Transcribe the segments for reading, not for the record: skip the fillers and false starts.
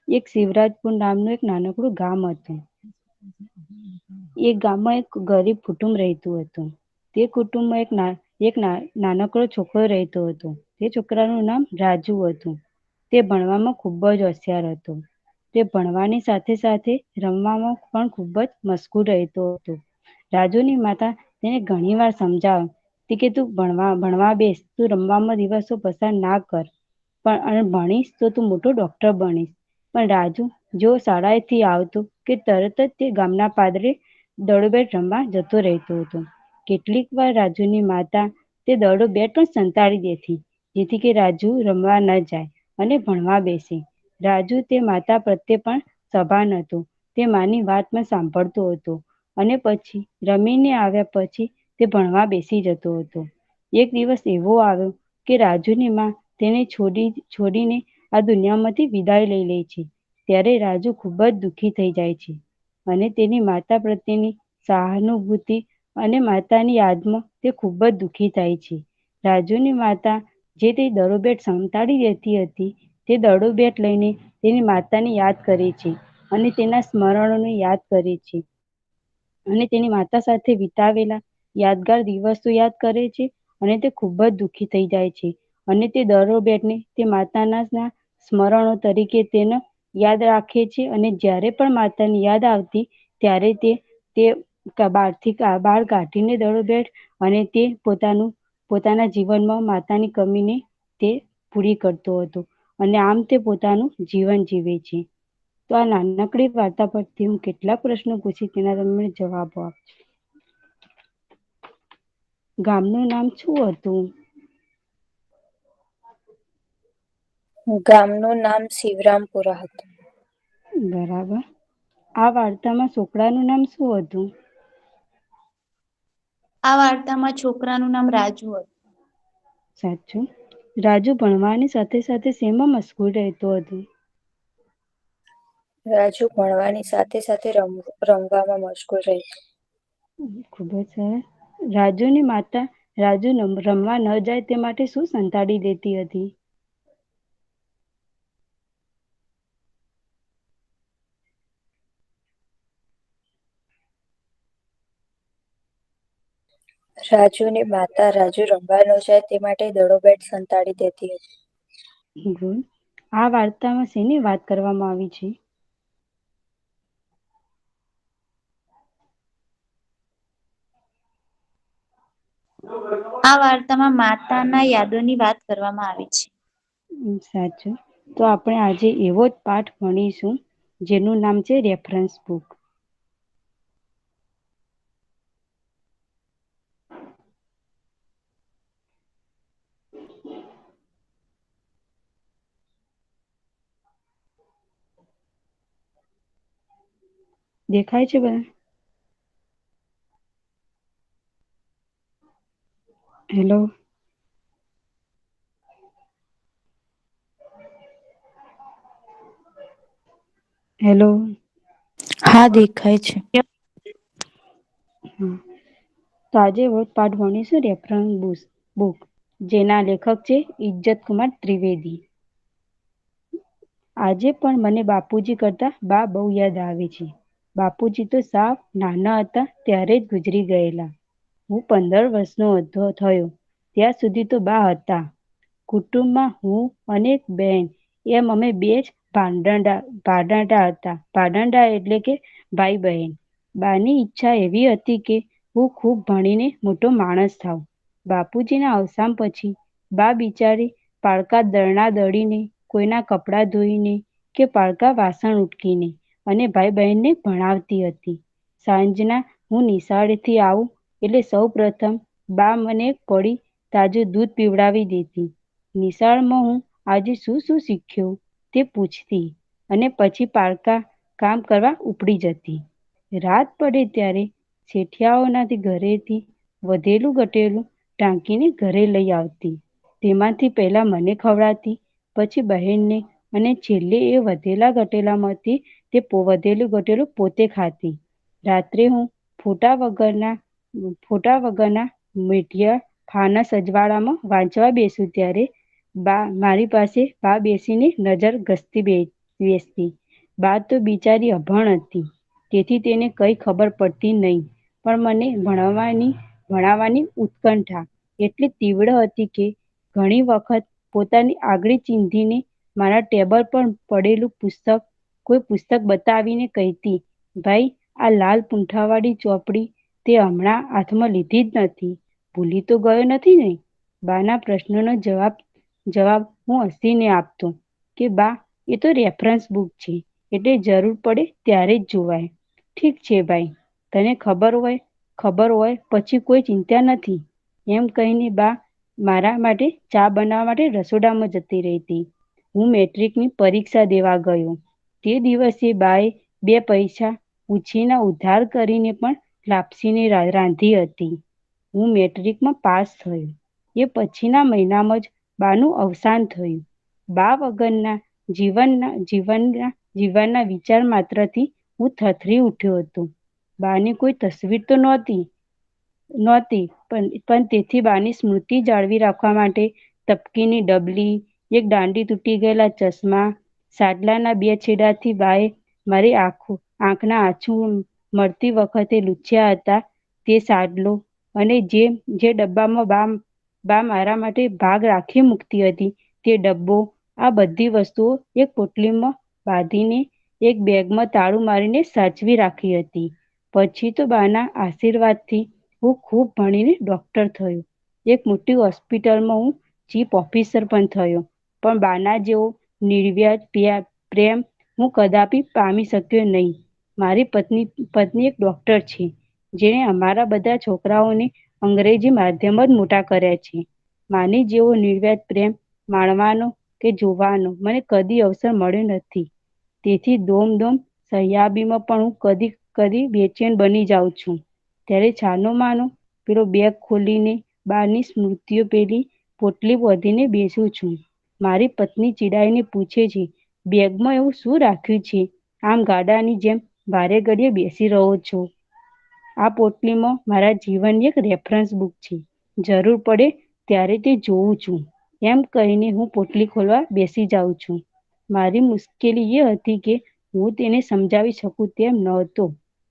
એક શિવરાજપુર નામનું એક નાનકડું ગામ હતું. એ ગામમાં એક ગરીબ કુટુંબ રહેતું હતું. તે કુટુંબમાં એક નાનકડો છોકરો રહેતો હતો. તે છોકરાનું નામ રાજુ હતું. તે ભણવામાં ખૂબ જ હોશિયાર હતો. તે ભણવાની સાથે સાથે રમવામાં પણ ખૂબ જ મશગુલ રહેતો હતો. રાજુની માતા તેને ઘણી વાર સમજાવતી કે તું ભણવા બેસ, તું રમવામાં દિવસો પસાર ના કર. પણ ભણીશ તો તું મોટો ડોક્ટર બનીશ. પણ રાજુ જો શાળાએથી આવતો કે તરત જ તે ગામના પાદરે દડો બેટ રમવા જતો રહેતો હતો. કેટલીક વાર રાજુની માતા તે દડો બેટ પણ સંતાડી દેતી, જેથી કે રાજુ રમવા ન જાય અને ભણવા બેસે. રાજુ તે માતા પ્રત્યે પણ સભાન હતો. તે માની વાતમાં સાંભળતો હતો અને પછી રમીને આવ્યા પછી તે ભણવા બેસી જતો હતો. એક દિવસ એવો આવ્યો કે રાજુની માં તેને છોડીને આ દુનિયામાંથી વિદાય લઈ લે છે. ત્યારે રાજુ ખૂબ જ દુઃખી થઈ જાય છે અને તેની માતા પ્રત્યેની સહાનુભૂતિ અને માતાની યાદમાં તે ખૂબ જ દુઃખી થાય છે. રાજુની માતા જે તે દડો બેટ સંતાડી દેતી હતી, તે દડો બેટ લઈને તેની માતાને યાદ કરે છે અને તેના સ્મરણોને યાદ કરે છે અને તેની માતા સાથે વિતાવેલા યાદગાર દિવસો યાદ કરે છે અને તે ખૂબ જ દુઃખી થઈ જાય છે અને તે દડો બેટને તે માતાના સ્મરણો તરીકે તેને યાદ રાખે છે અને જ્યારે પણ માતાની યાદ આવતી ત્યારે તે બહાર કાઢીને દડો બેટ અને તે પોતાના જીવનમાં માતાની કમીને તે પૂરી કરતો હતો અને આમ તે પોતાનું જીવન જીવે છે. તો આ નાનકડી વાર્તા પરથી હું કેટલાક પ્રશ્નો પૂછી તેના તમે જવાબો આપજો. ગામનું નામ શું હતું? ગામનું નામ શિવરામપુરા હતું. બરાબર. આ વાર્તામાં છોકરાનું નામ શું હતું? આ વાર્તામાં છોકરાનું નામ રાજુ હતું. સાચું. રાજુ ભણવાની સાથે સાથે શેમાં મશગુલ રહેતો હતો? રાજુ ભણવાની સાથે સાથે રમવામાં મશગુલ રહેતો. ખૂબ જ સરસ. રાજુની માતા રાજુ રમવા ન જાય તે માટે શું સંતાડી દેતી હતી? રાજુની માતા રાજુ રમવા ન જાય તે માટે દડો બેટ સંતાડી દેતી હતી. ગુડ. આ વાર્તામાં શેની વાત કરવામાં આવી છે? આ વાર્તામાં માતાના યાદોની વાત કરવામાં આવી છે. સાચું. તો આપણે આજે એવો જ પાઠ ભણીશું જેનું નામ છે રેફરન્સ બુક. દેખાય છે બધા? હેલો. હેલો. હા, દેખાય છે. તો આજે પાઠ ભણીશું રેફરન્સ બુક, જેના લેખક છે ઇજ્જતકુમાર ત્રિવેદી. આજે પણ મને બાપુજી કરતા બા બહુ યાદ આવે છે. બાપુજી તો સાવ નાના હતા ત્યારે જ ગુજરી ગયેલા. હું 15 વર્ષનો થયો ત્યાં સુધી તો બા હતા. કુટુંબમાં હું અને એક બેન એમ અમે બે જ ભાડંડા હતા. ભાડંડા એટલે કે ભાઈ બહેન. બાની ઈચ્છા એવી હતી કે હું ખૂબ ભણીને મોટો માણસ થાવ. બાપુજીના અવસાન પછી બા બિચારી પાળકા દરણા દળીને, કોઈના કપડાં ધોઈને કે પાળકા વાસણ ઉટકીને અને ભાઈ બહેનને ભણાવતી હતી. સાંજના હું નિશાળેથી આવું એટલે સૌ પ્રથમ બા મને એક પડી તાજું દૂધ પીવડાવી દેતી. નિશાળમાં હું આજે શું શું શીખ્યો તે પૂછતી અને પછી પાળકા કામ કરવા ઉપડી જતી. રાત પડે ત્યારે શેઠિયાઓના ઘરેથી વધેલું ઘટેલું ટાંકીને ઘરે લઈ આવતી. તેમાંથી પહેલા મને ખવડાવતી, પછી બહેનને અને છેલ્લે એ વધેલા ઘટેલામાંથી તે વધેલું ઘટેલું પોતે ખાતી. રાત્રે હું ફોટા વગરના મીઠિયા ફાનસ અજવાળામાં વાંચવા બેસું ત્યારે બા મારી પાસે બા બેસીને નજર ગસતી વેચતી. બા તો બિચારી અભણ હતી, તેથી તેને કંઈ ખબર પડતી નહીં. પણ મને ભણાવવાની ઉત્કંઠા એટલી તીવ્ર હતી કે ઘણી વખત પોતાની આગળી ચીંધીને મારા ટેબલ પર પડેલું કોઈ પુસ્તક બતાવીને કહેતી, ભાઈ, આ લાલ પૂંઠાવાળી ચોપડી તે હમણાં હાથમાં લીધી જ નથી, ભૂલી તો ગયો નથી ને? બાના પ્રશ્નનો જવાબ હું હસીને આપતો કે બા, એ તો રેફરન્સ બુક છે, એટલે જરૂર પડે ત્યારે જ જોવાય. ઠીક છે ભાઈ, તને ખબર હોય પછી કોઈ ચિંતા નથી, એમ કહીને બા મારા માટે ચા બનાવવા માટે રસોડામાં જતી રહેતી. હું મેટ્રિકની પરીક્ષા દેવા ગયો. તે દિવસે બાએ 2 પૈસા ઉછીના ઉધાર કરીને પણ લાપસીને રાંધી હતી. હું મેટ્રિકમાં પાસ થયો. એ પછીના મહિનામાં જ બાનું અવસાન થયું. બા વગરના જીવનના વિચાર માત્રથી હું થરથરી ઉઠ્યો હતો. બાની કોઈ તસવીર તો નહોતી, પણ તેથી બાની સ્મૃતિ જાળવી રાખવા માટે તપકીની ડબલી, એક દાંડી તૂટી ગયેલા ચશ્મા, સાડલાના 2 છેડાથી બાએ મારી આંખના આંસુ મળતી વખતે લૂછ્યા હતા તે સાડલો, અને જે ડબ્બામાં બા મારા માટે ભાગ રાખી મૂકતી હતી તે ડબ્બો, આ બધી વસ્તુઓ એક પોટલીમાં બાંધીને એક બેગમાં તાળું મારીને સાચવી રાખી હતી. પછી તો બાના આશીર્વાદથી હું ખૂબ ભણીને ડૉક્ટર થયો. એક મોટી હોસ્પિટલમાં હું ચીફ ઓફિસર પણ થયો. પણ બાના જેવો નિર્વ્યાજ પ્રેમ હું કદાપી પામી શક્યો નહીં. મારી પત્ની એક ડૉક્ટર છે, જેણે અમારા બધા છોકરાઓને અંગ્રેજી માધ્યમ જ મોટા કર્યા છે. માની જેવો નિર્વ્યાજ પ્રેમ માણવાનો કે જોવાનો મને કદી અવસર મળ્યો નથી. તેથી દોમ સહયાબીમાં પણ હું કદી બેચેન બની જાઉં છું. ત્યારે છાનો માનો પેલો બેગ ખોલીને બાની સ્મૃતિઓ પેલી પોટલી વધીને બેસું છું. મારી પત્ની ચીડાઈને પૂછે છે, બેગમાં એવું શું રાખ્યું છે? આમ ગાડાની જેમ વારે ઘડીએ બેસી રહો છો? આ પોટલીમાં મારા જીવનની એક રેફરન્સ બુક છે, જરૂર પડે ત્યારે તે જોઉં છું. એમ કહીને હું પોટલી ખોલવા બેસી જાઉં છું. મારી મુશ્કેલી એ હતી કે હું તેને સમજાવી શકું તેમ નહોતો,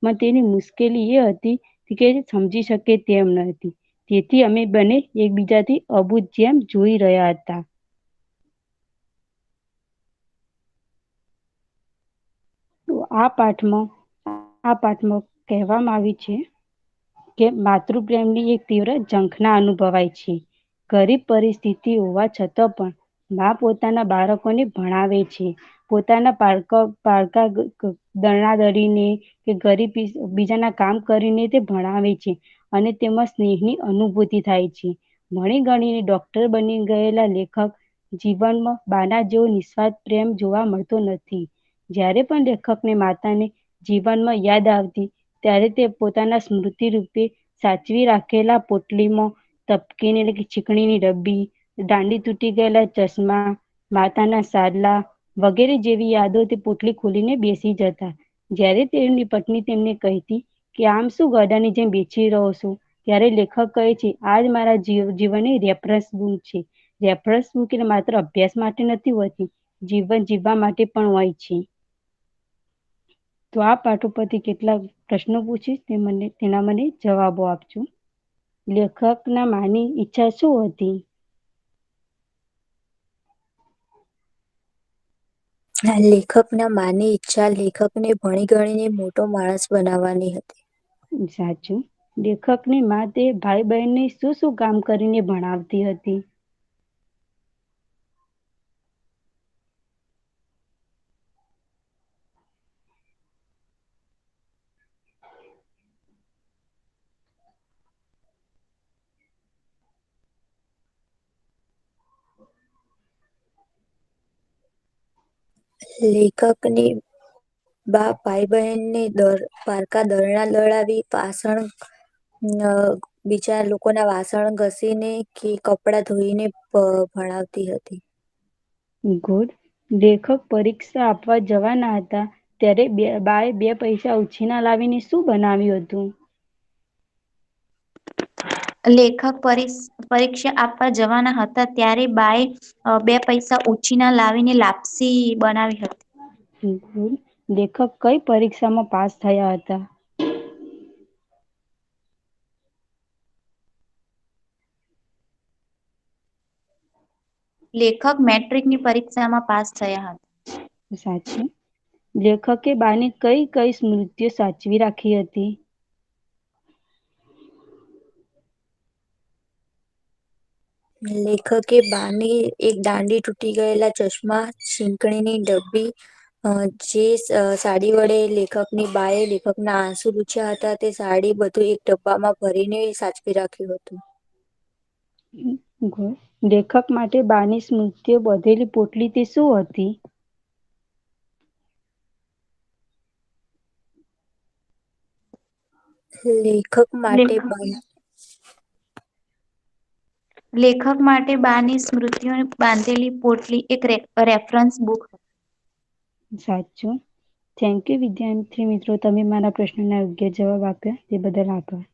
પણ તેની મુશ્કેલી એ હતી કે સમજી શકે તેમ ન હતી. તેથી અમે બંને એકબીજાથી અબૂઝ જેમ જોઈ રહ્યા હતા. તો આ પાઠમાં કહેવામાં આવ્યું છે કે માતૃપ્રેમની એક તીવ્ર ઝંખના અનુભવાય છે. ગરીબ પરિસ્થિતિ હોવા છતાં પણ મા પોતાના બાળકોને ભણાવે છે. પોતાના પારકા દરણાદરીને કે ગરીબ બીજાના કામ કરીને તે ભણાવે છે, અને તેમાં સ્નેહની અનુભૂતિ થાય છે. ભણી ગણીને ડૉક્ટર બની ગયેલા લેખક જીવનમાં બાના જેવો નિસ્વાર્થ પ્રેમ જોવા મળતો નથી. જ્યારે પણ લેખકને માતાને જીવનમાં યાદ આવતી, ત્યારે તે પોતાના સ્મૃતિ રૂપે સાચવી રાખેલા પોટલીમાં તપકીની એટલે કે ચીકણીની ડબ્બી, દાંડી તૂટી ગયેલા ચશ્મા, માતાના સાડલા વગેરે જેવી યાદો તે પોટલી ખોલીને બેસી જતા. જ્યારે તેમની પત્ની તેમને કહેતી કે આમ શું ગધાની જેમ બેસી રહો છો, ત્યારે લેખક કહે છે, આ જ મારા જીવનની રેફરન્સ બુક છે. રેફરન્સ બુક એટલે માત્ર અભ્યાસ માટે નથી હોતી, જીવન જીવવા માટે પણ હોય છે. તો આ પાઠ ઉપરથી કેટલાક પ્રશ્નો પૂછીશ, તેના મને જવાબો આપજો. લેખકના માની ઈચ્છા શું હતી? લેખકના માની ઈચ્છા લેખકને ભણી ગણીને મોટો માણસ બનાવવાની હતી. સાચું. લેખકની મા તે ભાઈ બહેનને શું કામ કરીને ભણાવતી હતી? લેખકની બા ભાઈ બહેનને પારકા દરણા દળાવી, બીજા લોકોના વાસણ ઘસીને કે કપડાં ધોઈને ભણાવતી હતી. ગુડ. લેખક પરીક્ષા આપવા જવાના હતા, ત્યારે બાએ 2 પૈસા ઉછીના લાવીને શું બનાવ્યું હતું? લેખક પરીક્ષા આપવા જવાના હતા ત્યારે બાએ 2 પૈસા ઉછીના લાવીને લાપસી બનાવી હતી. ગુડ. લેખક કઈ પરીક્ષામાં પાસ થયા હતા? લેખક મેટ્રિકની પરીક્ષામાં પાસ થયા હતા. સાચું. લેખકે બાની કઈ કઈ સ્મૃતિઓ સાચવી રાખી હતી? લેખકે બાની એક દાંડી તૂટી ગયેલા ચશ્મા, છીંકણીની ડબ્બી, જે સાડી વડે લેખકની બાએ લેખકના આંસુ લૂછ્યા હતા તે સાડી બધું એક ડબ્બામાં ભરીને સાચવી રાખ્યું હતું. ગુડ. લેખક માટે બાની સ્મૃતિઓ બધેલી પોટલી તે શું હતી? લેખક માટે લેખક માટે બાની સ્મૃતિઓ બાંધેલી પોટલી એક રેફરન્સ બુક હતી. સાચું. થેન્ક યુ વિદ્યાર્થી મિત્રો, તમે મારા પ્રશ્નના યોગ્ય જવાબ આપ્યા તે બદલ આભાર.